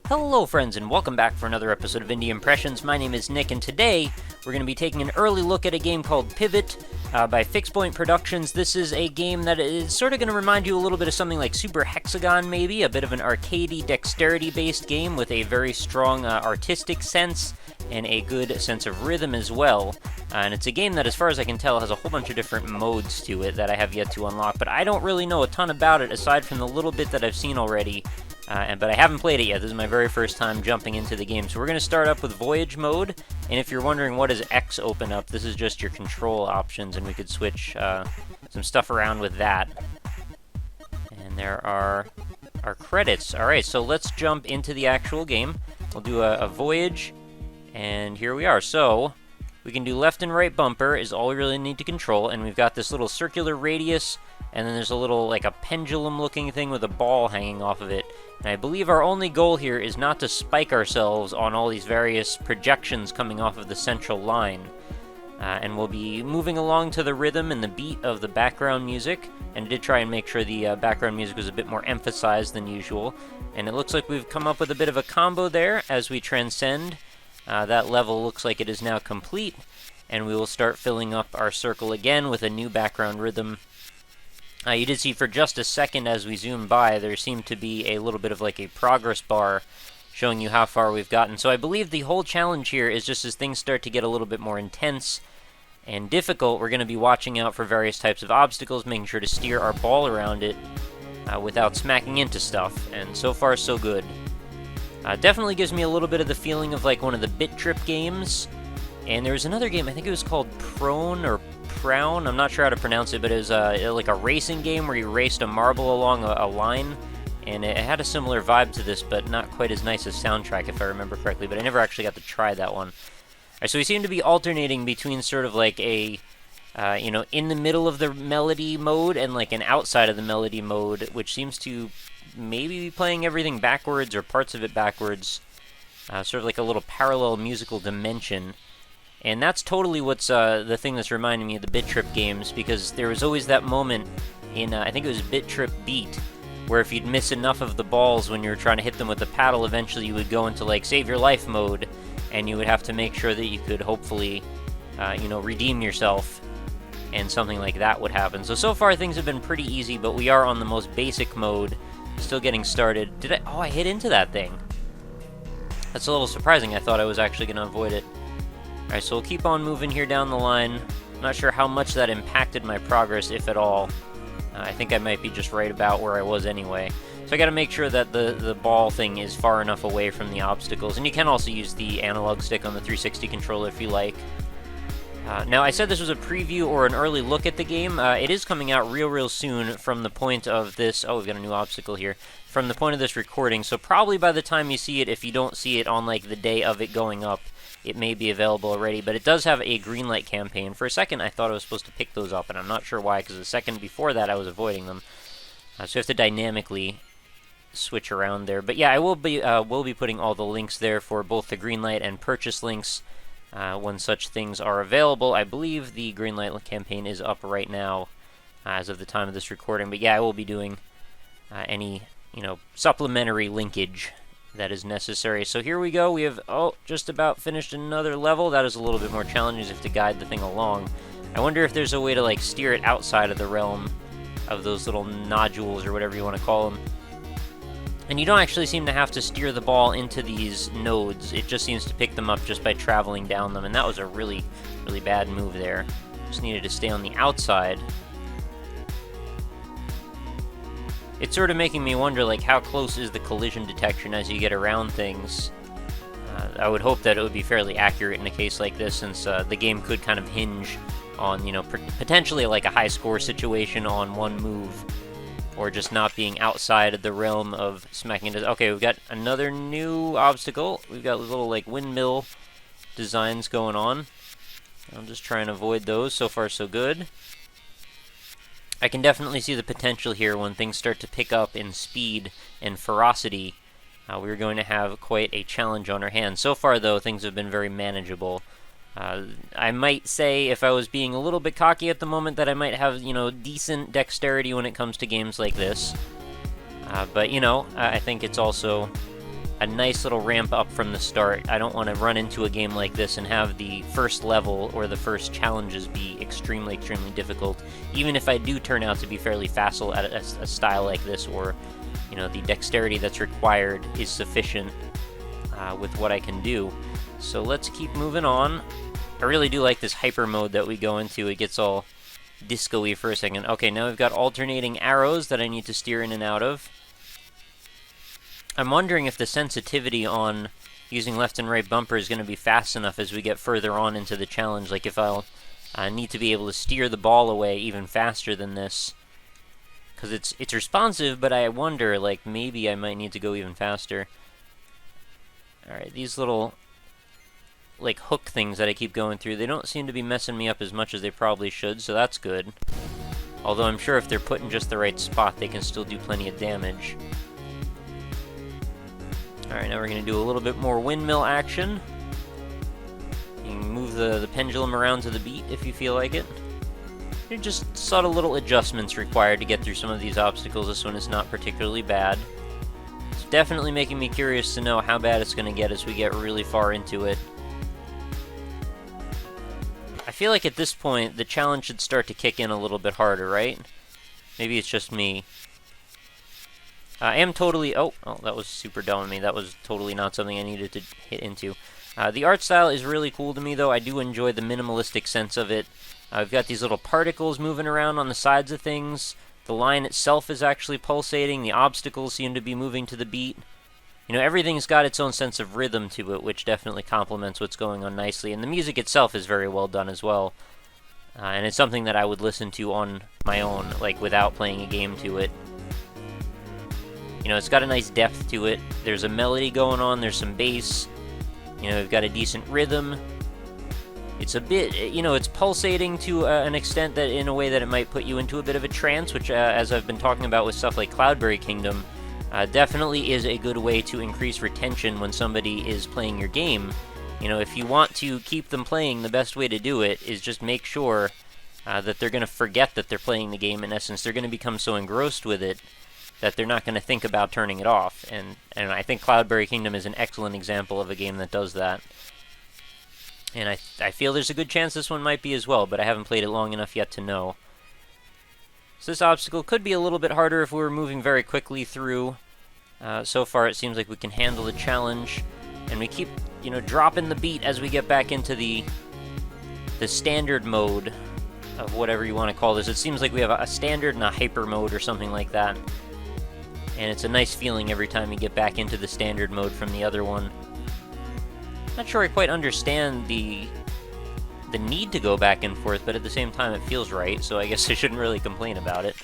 Hello friends, and welcome back for another episode of Indie Impressions. My name is Nick, and today we're going to be taking an early look at a game called Pivvot by Fixpoint Productions. This is a game that is sort of going to remind you a little bit of something like Super Hexagon, maybe, a bit of an arcadey, dexterity-based game with a very strong artistic sense and a good sense of rhythm as well. And it's a game that, as far as I can tell, has a whole bunch of different modes to it that I have yet to unlock, but I don't really know a ton about it aside from the little bit that I've seen already. But I haven't played it yet. This is my very first time jumping into the game. So we're going to start up with Voyage mode, and if you're wondering what does X open up, this is just your control options, and we could switch some stuff around with that. And there are our credits. Alright, so let's jump into the actual game. We'll do a Voyage, and here we are. So we can do left and right bumper is all we really need to control, and we've got this little circular radius, and then there's a little, like a pendulum-looking thing with a ball hanging off of it. And I believe our only goal here is not to spike ourselves on all these various projections coming off of the central line. And we'll be moving along to the rhythm and the beat of the background music. And I did try and make sure the background music was a bit more emphasized than usual. And it looks like we've come up with a bit of a combo there as we transcend. That level looks like it is now complete. And we will start filling up our circle again with a new background rhythm. You did see for just a second as we zoomed by, there seemed to be a little bit of like a progress bar showing you how far we've gotten. So I believe the whole challenge here is just as things start to get a little bit more intense and difficult, we're going to be watching out for various types of obstacles, making sure to steer our ball around it without smacking into stuff. And so far, so good. Definitely gives me a little bit of the feeling of like one of the Bit Trip games. And there was another game, I think it was called Prone or Prown, I'm not sure how to pronounce it, but it was like a racing game where you raced a marble along a line, and it had a similar vibe to this, but not quite as nice as soundtrack, if I remember correctly, but I never actually got to try that one. Alright, so we seem to be alternating between sort of like a, in the middle of the melody mode and like an outside of the melody mode, which seems to maybe be playing everything backwards or parts of it backwards, sort of like a little parallel musical dimension. And that's totally what's the thing that's reminding me of the Bit Trip games, because there was always that moment in, I think it was Bit Trip Beat, where if you'd miss enough of the balls when you were trying to hit them with the paddle, eventually you would go into, like, save your life mode, and you would have to make sure that you could hopefully, redeem yourself, and something like that would happen. So far things have been pretty easy, but we are on the most basic mode, still getting started. I hit into that thing. That's a little surprising. I thought I was actually going to avoid it. Alright, so we'll keep on moving here down the line. Not sure how much that impacted my progress, if at all. I think I might be just right about where I was anyway. So I gotta make sure that the ball thing is far enough away from the obstacles. And you can also use the analog stick on the 360 controller if you like. Now, I said this was a preview or an early look at the game. It is coming out real soon from the point of this... Oh, we've got a new obstacle here. From the point of this recording. So probably by the time you see it, if you don't see it on like the day of it going up, it may be available already, but it does have a Greenlight campaign. For a second, I thought I was supposed to pick those up, and I'm not sure why, because the second before that, I was avoiding them. So you have to dynamically switch around there. But yeah, I will be putting all the links there for both the Greenlight and purchase links when such things are available. I believe the Greenlight campaign is up right now as of the time of this recording. But yeah, I will be doing any, supplementary linkage that is necessary. So here we go. We have, just about finished another level. That is a little bit more challenging. You have to guide the thing along. I wonder if there's a way to, like, steer it outside of the realm of those little nodules or whatever you want to call them. And you don't actually seem to have to steer the ball into these nodes. It just seems to pick them up just by traveling down them. And that was a really bad move there. Just needed to stay on the outside. It's sort of making me wonder, like, how close is the collision detection as you get around things? I would hope that it would be fairly accurate in a case like this, since the game could kind of hinge on, potentially like a high score situation on one move, or just not being outside of the realm of smacking into... Okay, we've got another new obstacle. We've got little, like, windmill designs going on. I'll just try and avoid those. So far, so good. I can definitely see the potential here when things start to pick up in speed and ferocity. We're going to have quite a challenge on our hands. So far, though, things have been very manageable. I might say, if I was being a little bit cocky at the moment, that I might have, decent dexterity when it comes to games like this. But, you know, I think it's also a nice little ramp up from the start. I don't want to run into a game like this and have the first level or the first challenges be extremely, extremely difficult, even if I do turn out to be fairly facile at a style like this, or, you know, the dexterity that's required is sufficient with what I can do. So let's keep moving on. I really do like this hyper mode that we go into. It gets all disco-y for a second. Okay, now we've got alternating arrows that I need to steer in and out of. I'm wondering if the sensitivity on using left and right bumper is going to be fast enough as we get further on into the challenge. Like if I'll need to be able to steer the ball away even faster than this. Because it's responsive, but I wonder, like, maybe I might need to go even faster. Alright, these little, like, hook things that I keep going through, they don't seem to be messing me up as much as they probably should, so that's good. Although I'm sure if they're put in just the right spot, they can still do plenty of damage. Alright, now we're going to do a little bit more windmill action. You can move the pendulum around to the beat if you feel like it. There are just subtle little adjustments required to get through some of these obstacles. This one is not particularly bad. It's definitely making me curious to know how bad it's going to get as we get really far into it. I feel like at this point, the challenge should start to kick in a little bit harder, right? Maybe it's just me. I am totally... Oh, that was super dumb of me. That was totally not something I needed to hit into. The art style is really cool to me, though. I do enjoy the minimalistic sense of it. We've got these little particles moving around on the sides of things. The line itself is actually pulsating. The obstacles seem to be moving to the beat. You know, everything's got its own sense of rhythm to it, which definitely complements what's going on nicely. And the music itself is very well done as well. And it's something that I would listen to on my own, like, without playing a game to it. You know, it's got a nice depth to it. There's a melody going on, there's some bass. You know, we've got a decent rhythm. It's a bit, you know, it's pulsating to an extent that, in a way that it might put you into a bit of a trance, which, as I've been talking about with stuff like Cloudberry Kingdom, definitely is a good way to increase retention when somebody is playing your game. You know, if you want to keep them playing, the best way to do it is just make sure that they're going to forget that they're playing the game. In essence, they're going to become so engrossed with it that they're not going to think about turning it off. And I think Cloudberry Kingdom is an excellent example of a game that does that. And I feel there's a good chance this one might be as well, but I haven't played it long enough yet to know. So this obstacle could be a little bit harder if we were moving very quickly through. So far it seems like we can handle the challenge, and we keep, you know, dropping the beat as we get back into the standard mode of whatever you want to call this. It seems like we have a standard and a hyper mode or something like that. And it's a nice feeling every time you get back into the standard mode from the other one. Not sure I quite understand the need to go back and forth, but at the same time it feels right, so I guess I shouldn't really complain about it.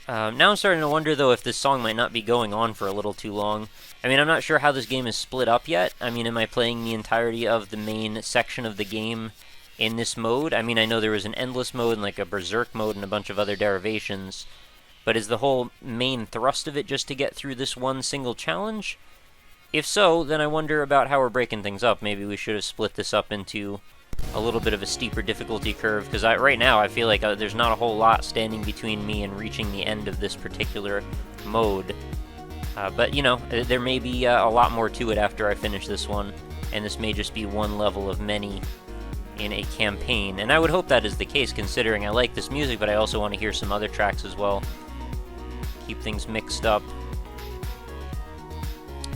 Now I'm starting to wonder, though, if this song might not be going on for a little too long. I mean, I'm not sure how this game is split up yet. I mean, am I playing the entirety of the main section of the game in this mode? I mean, I know there was an endless mode and like a berserk mode and a bunch of other derivations. But is the whole main thrust of it just to get through this one single challenge? If so, then I wonder about how we're breaking things up. Maybe we should have split this up into a little bit of a steeper difficulty curve, because right now I feel like there's not a whole lot standing between me and reaching the end of this particular mode. But, you know, there may be a lot more to it after I finish this one, and this may just be one level of many in a campaign. And I would hope that is the case, considering I like this music, but I also want to hear some other tracks as well. Keep things mixed up.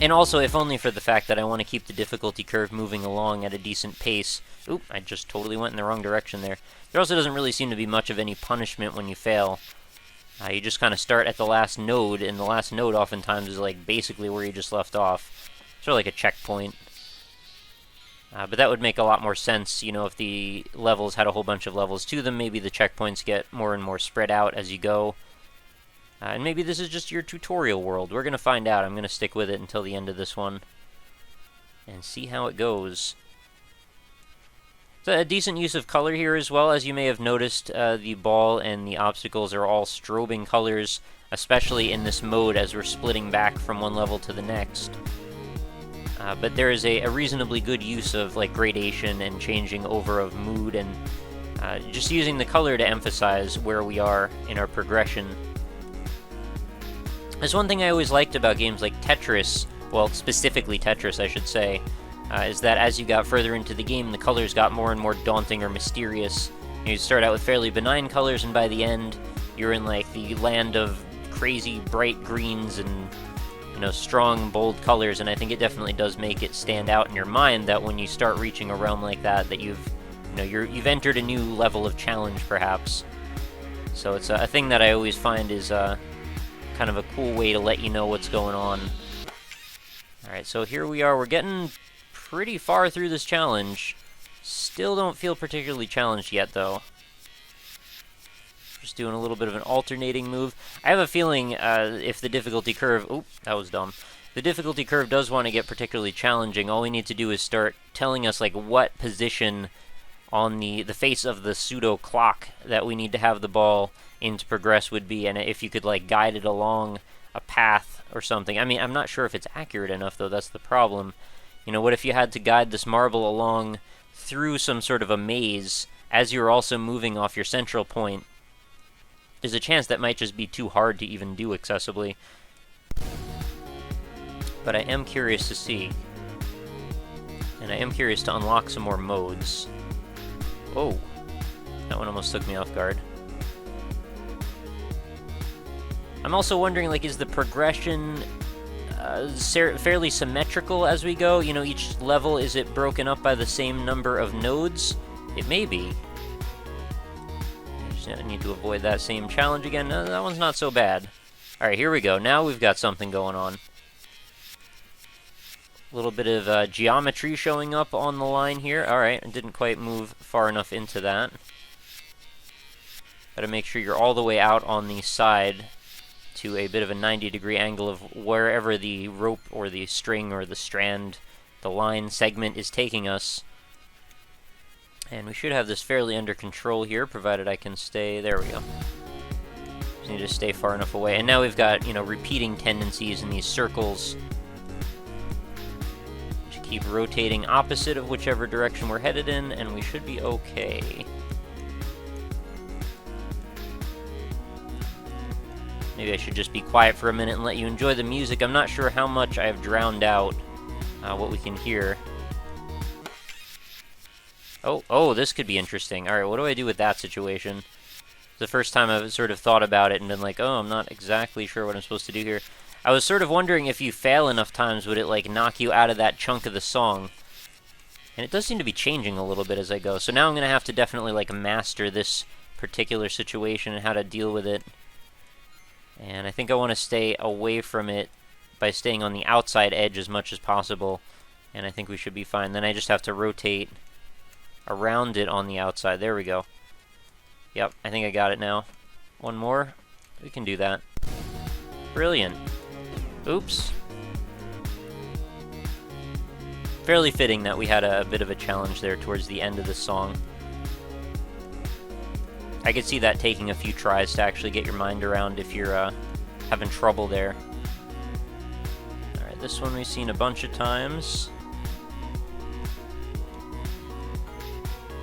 And also, if only for the fact that I want to keep the difficulty curve moving along at a decent pace. Oop, I just totally went in the wrong direction there. There also doesn't really seem to be much of any punishment when you fail. You just kind of start at the last node, and the last node oftentimes is like basically where you just left off. Sort of like a checkpoint. But that would make a lot more sense, you know, if the levels had a whole bunch of levels to them. Maybe the checkpoints get more and more spread out as you go. And maybe this is just your tutorial world. We're going to find out. I'm going to stick with it until the end of this one and see how it goes. It's a decent use of color here as well. As you may have noticed, the ball and the obstacles are all strobing colors, especially in this mode as we're splitting back from one level to the next. But there is a reasonably good use of like gradation and changing over of mood, and just using the color to emphasize where we are in our progression. There's one thing I always liked about games like Tetris, well, specifically Tetris, I should say, is that as you got further into the game, the colors got more and more daunting or mysterious. You start out with fairly benign colors, and by the end, you're in like the land of crazy bright greens and strong, bold colors. And I think it definitely does make it stand out in your mind that when you start reaching a realm like that, that you've entered a new level of challenge, perhaps. So it's a thing that I always find is kind of a cool way to let you know what's going on. Alright, so here we are. We're getting pretty far through this challenge. Still don't feel particularly challenged yet, though. Just doing a little bit of an alternating move. I have a feeling if the difficulty curve... Oop, that was dumb. The difficulty curve does want to get particularly challenging. All we need to do is start telling us like what position on the face of the pseudo clock that we need to have the ball in to progress would be, and if you could like guide it along a path or something. I mean, I'm not sure if it's accurate enough, though. That's the problem. What if you had to guide this marble along through some sort of a maze as you're also moving off your central point? There's a chance that might just be too hard to even do accessibly. But I am curious to see. And I am curious to unlock some more modes. Oh, that one almost took me off guard. I'm also wondering, like, is the progression fairly symmetrical as we go? Each level, is it broken up by the same number of nodes? It may be. I just need to avoid that same challenge again. No, that one's not so bad. Alright, here we go. Now we've got something going on. A little bit of geometry showing up on the line here. Alright, I didn't quite move far enough into that. Gotta make sure you're all the way out on the side to a bit of a 90-degree angle of wherever the rope or the string or the strand, the line segment is taking us. And we should have this fairly under control here, provided I can stay... There we go. Just need to stay far enough away. And now we've got, repeating tendencies in these circles. Just keep rotating opposite of whichever direction we're headed in, and we should be okay. Maybe I should just be quiet for a minute and let you enjoy the music. I'm not sure how much I have drowned out what we can hear. Oh, this could be interesting. Alright, what do I do with that situation? It's the first time I've sort of thought about it and been like, oh, I'm not exactly sure what I'm supposed to do here. I was sort of wondering if you fail enough times, would it, like, knock you out of that chunk of the song? And it does seem to be changing a little bit as I go. So now I'm going to have to definitely, like, master this particular situation and how to deal with it. And I think I want to stay away from it by staying on the outside edge as much as possible. And I think we should be fine. Then I just have to rotate around it on the outside. There we go. Yep, I think I got it now. One more. We can do that. Brilliant. Oops. Fairly fitting that we had a bit of a challenge there towards the end of the song. I could see that taking a few tries to actually get your mind around if you're having trouble there. Alright, this one we've seen a bunch of times.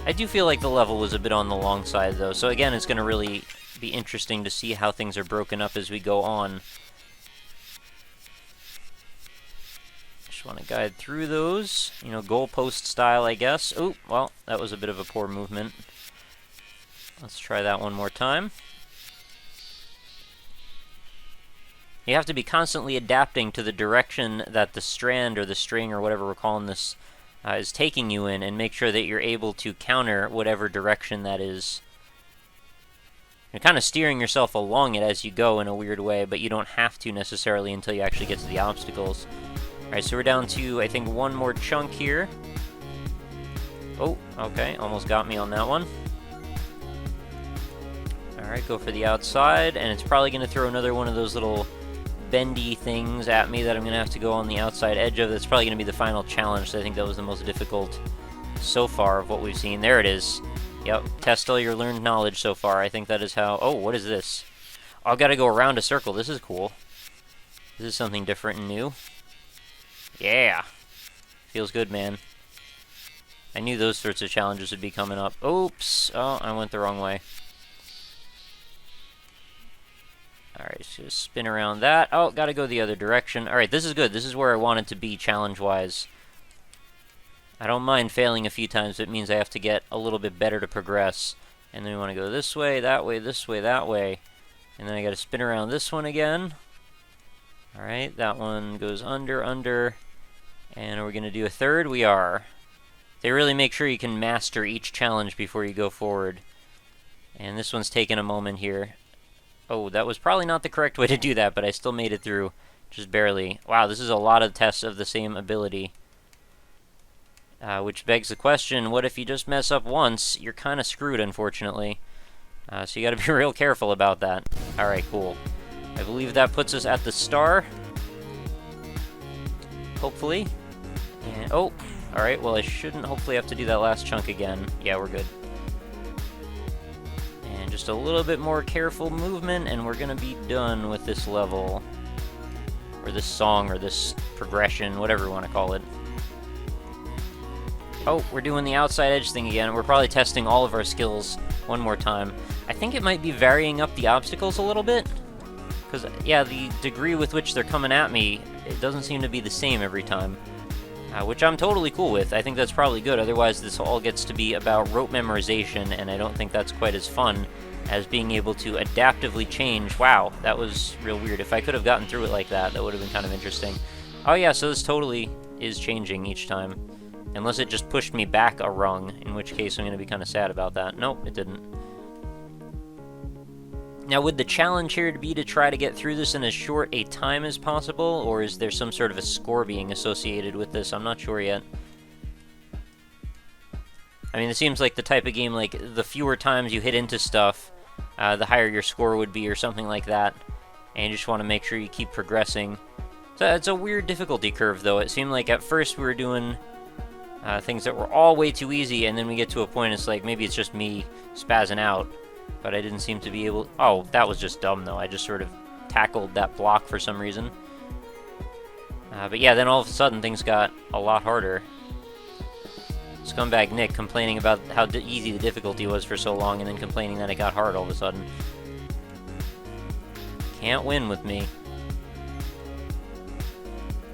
I do feel like the level was a bit on the long side, though, so again, it's going to really be interesting to see how things are broken up as we go on. Just want to guide through those, goalpost style, I guess. Oh, well, that was a bit of a poor movement. Let's try that one more time. You have to be constantly adapting to the direction that the strand or the string or whatever we're calling this is taking you in, and make sure that you're able to counter whatever direction that is. You're kind of steering yourself along it as you go in a weird way, but you don't have to necessarily until you actually get to the obstacles. Alright, so we're down to, I think, one more chunk here. Oh, okay, almost got me on that one. Alright, go for the outside, and it's probably going to throw another one of those little bendy things at me that I'm going to have to go on the outside edge of. That's probably going to be the final challenge, so I think that was the most difficult so far of what we've seen. There it is. Yep, test all your learned knowledge so far. I think that is how... Oh, what is this? Oh, I've got to go around a circle. This is cool. This is something different and new. Yeah. Feels good, man. I knew those sorts of challenges would be coming up. Oops. Oh, I went the wrong way. Alright, so just spin around that. Oh, gotta go the other direction. Alright, this is good. This is where I want it to be challenge-wise. I don't mind failing a few times. It means I have to get a little bit better to progress. And then we want to go this way, that way, this way, that way. And then I gotta spin around this one again. Alright, that one goes under, under. And are we gonna do a third? We are. They really make sure you can master each challenge before you go forward. And this one's taking a moment here. Oh, that was probably not the correct way to do that, but I still made it through, just barely. Wow, this is a lot of tests of the same ability. Which begs the question, what if you just mess up once? You're kind of screwed, unfortunately. So you gotta be real careful about that. Alright, cool. I believe that puts us at the star. Hopefully. And, oh, alright, well I shouldn't hopefully have to do that last chunk again. Yeah, we're good. And just a little bit more careful movement, and we're gonna be done with this level. Or this song, or this progression, whatever you want to call it. Oh, we're doing the outside edge thing again. We're probably testing all of our skills one more time. I think it might be varying up the obstacles a little bit. Because, yeah, the degree with which they're coming at me, it doesn't seem to be the same every time. Which I'm totally cool with. I think that's probably good. Otherwise, this all gets to be about rope memorization, and I don't think that's quite as fun as being able to adaptively change. Wow, that was real weird. If I could have gotten through it like that, that would have been kind of interesting. Oh yeah, so this totally is changing each time. Unless it just pushed me back a rung, in which case I'm going to be kind of sad about that. Nope, it didn't. Now, would the challenge here be to try to get through this in as short a time as possible, or is there some sort of a score being associated with this? I'm not sure yet. I mean, it seems like the type of game, like, the fewer times you hit into stuff, the higher your score would be, or something like that. And you just want to make sure you keep progressing. So it's a weird difficulty curve, though. It seemed like at first we were doing things that were all way too easy, and then we get to a point, it's like, maybe it's just me spazzing out. But I didn't seem to be able... Oh, that was just dumb, though. I just sort of tackled that block for some reason. But yeah, then all of a sudden, things got a lot harder. Scumbag Nick complaining about how easy the difficulty was for so long, and then complaining that it got hard all of a sudden. Can't win with me.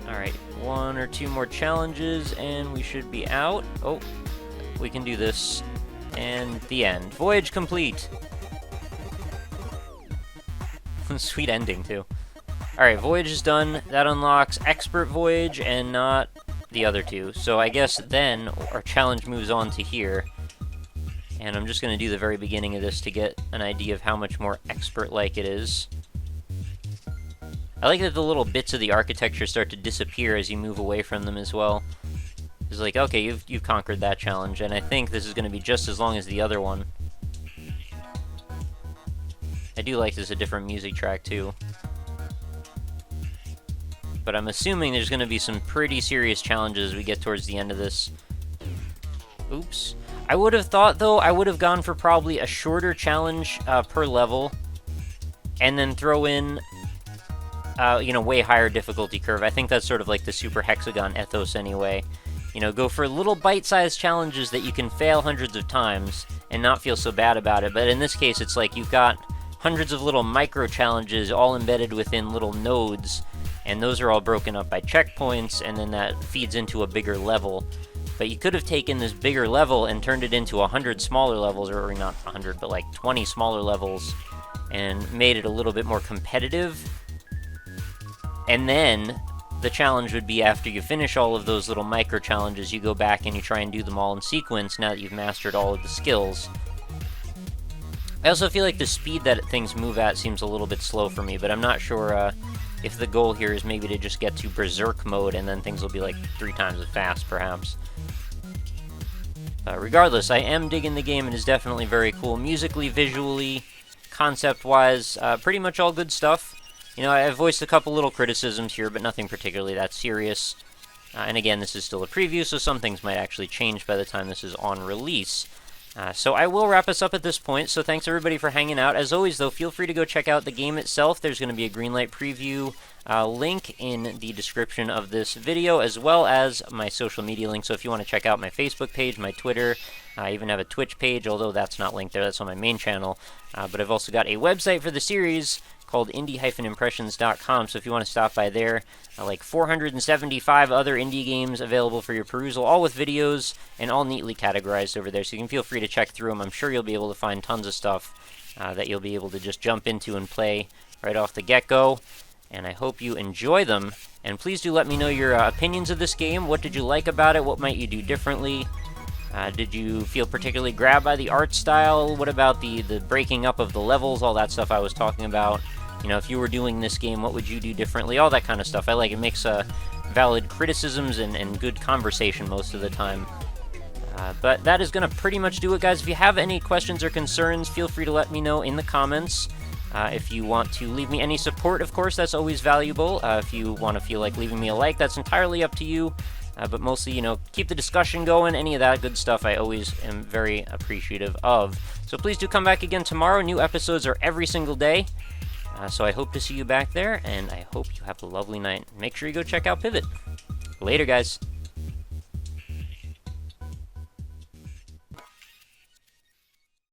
Alright, one or two more challenges, and we should be out. Oh, we can do this. And the end. Voyage complete! Sweet ending, too. Alright, voyage is done. That unlocks Expert Voyage and not the other two. So I guess then our challenge moves on to here. And I'm just going to do the very beginning of this to get an idea of how much more expert-like it is. I like that the little bits of the architecture start to disappear as you move away from them as well. It's like, okay, you've conquered that challenge, and I think this is going to be just as long as the other one. I do like this a different music track, too. But I'm assuming there's going to be some pretty serious challenges as we get towards the end of this. Oops. I would have thought, though, I would have gone for probably a shorter challenge per level, and then throw in, you know, way higher difficulty curve. I think that's sort of like the Super Hexagon ethos anyway. You know, go for little bite-sized challenges that you can fail hundreds of times and not feel so bad about it. But in this case, it's like you've got hundreds of little micro-challenges all embedded within little nodes, and those are all broken up by checkpoints, and then that feeds into a bigger level. But you could have taken this bigger level and turned it into 100 smaller levels, or not 100, but like 20 smaller levels, and made it a little bit more competitive. And then the challenge would be after you finish all of those little micro-challenges, you go back and you try and do them all in sequence now that you've mastered all of the skills. I also feel like the speed that things move at seems a little bit slow for me, but I'm not sure if the goal here is maybe to just get to Berserk mode and then things will be like 3 times as fast, perhaps. Regardless, I am digging the game. It is definitely very cool. Musically, visually, concept-wise, pretty much all good stuff. You know, I've voiced a couple little criticisms here, but nothing particularly that serious. And again, this is still a preview, so some things might actually change by the time this is on release. So I will wrap us up at this point, so thanks everybody for hanging out. As always, though, feel free to go check out the game itself. There's going to be a Greenlight preview link in the description of this video, as well as my social media link. So if you want to check out my Facebook page, my Twitter, I even have a Twitch page, although that's not linked there. That's on my main channel. But I've also got a website for the series called indie-impressions.com, so if you want to stop by there, like 475 other indie games available for your perusal, all with videos and all neatly categorized over there, so you can feel free to check through them. I'm sure you'll be able to find tons of stuff that you'll be able to just jump into and play right off the get-go, and I hope you enjoy them. And please do let me know your opinions of this game. What did you like about it? What might you do differently? Did you feel particularly grabbed by the art style? What about the breaking up of the levels? All that stuff I was talking about. You know, if you were doing this game, what would you do differently? All that kind of stuff. I like it. Makes valid criticisms and good conversation most of the time. But that is going to pretty much do it, guys. If you have any questions or concerns, feel free to let me know in the comments. If you want to leave me any support, of course, that's always valuable. If you want to feel like leaving me a like, that's entirely up to you. But mostly, you know, keep the discussion going. Any of that good stuff I always am very appreciative of. So please do come back again tomorrow. New episodes are every single day. So I hope to see you back there, and I hope you have a lovely night. Make sure you go check out Pivvot. Later, guys.